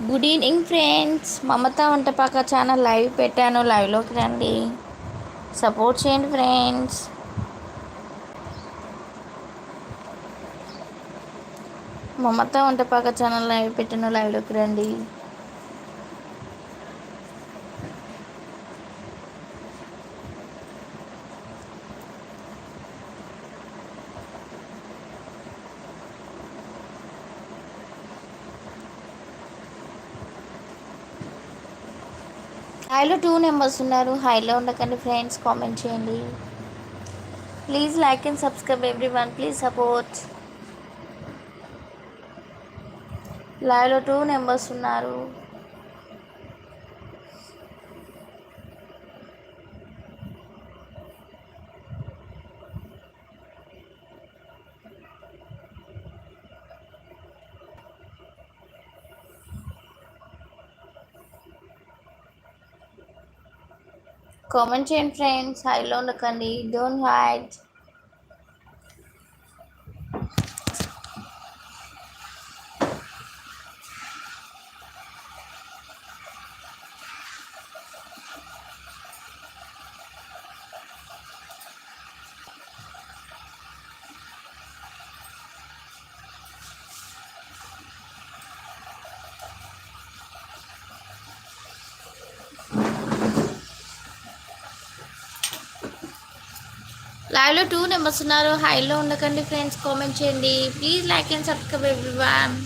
Good evening friends, మమత Vantapaka channel live పెట్టాను. లైవ్లోకి రండి, సపోర్ట్ చేయండి ఫ్రెండ్స్. మమత వంటపాక ఛానల్ లైవ్ పెట్టాను, లైవ్లోకి రండి. హైలో 2 నెంబర్స్ ఉన్నారు. హైలో ఉండకండి ఫ్రెండ్స్, కామెంట్ చేయండి. Please like and subscribe everyone, please support. లైవ్లో 2 నెంబర్స్ ఉన్నారు. కామెంట్ చేయండి ఫ్రెండ్స్, హైలో ఉండకండి, డోంట్ హైడ్. లైవ్లో 2 నెంబర్స్ ఉన్నారు. హైలో ఉండకండి ఫ్రెండ్స్, కామెంట్ చేయండి. Please like and subscribe everyone.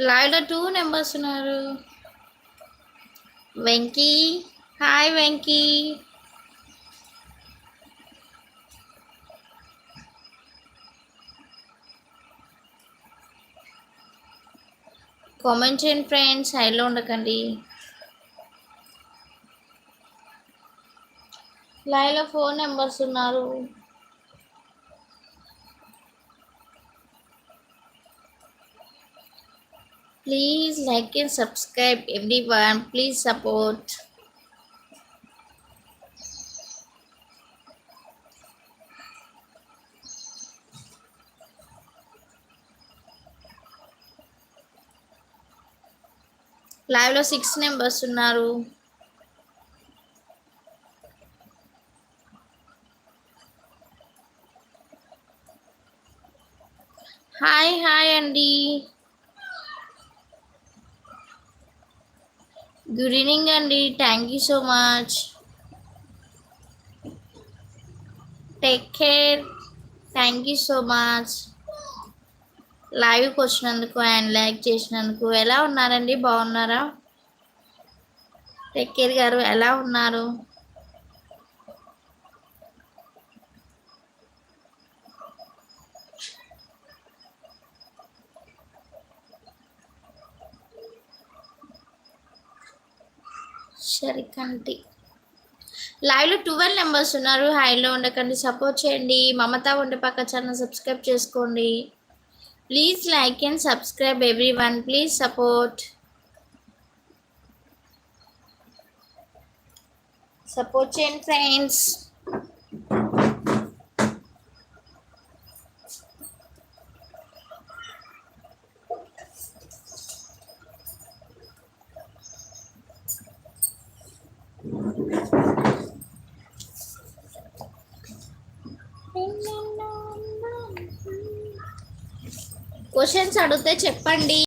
లైవ్లో 2 నెంబర్స్ ఉన్నారు. వెంకీ, హాయ్ వెంకీ. కామెంట్ చేయండి ఫ్రెండ్స్, హైలో ఉండకండి. లైవ్లో 4 నెంబర్స్ ఉన్నారు. Please like and subscribe everyone, please support. లైవ్లో 6 నెంబర్స్ ఉన్నారు. హాయ్ హాయ్ అండి, గుడ్ ఈవినింగ్ అండి, thank you so much. Take care, thank you so much. లైవ్కి వచ్చినందుకు అండ్ లైక్ చేసినందుకు. ఎలా ఉన్నారండి, బాగున్నారా? టేక్ కేర్ గారు ఎలా ఉన్నారు? షరికంటి. లైవ్లో 12 నెంబర్స్ ఉన్నారు. హైలో ఉండకండి, సపోర్ట్ చేయండి. మమత వంటపాక ఛానల్ సబ్స్క్రైబ్ చేసుకోండి. Please like and subscribe everyone, please support. Support చేయండి ఫ్రెండ్స్. క్వశ్చన్స్ అడిగితే చెప్పండి.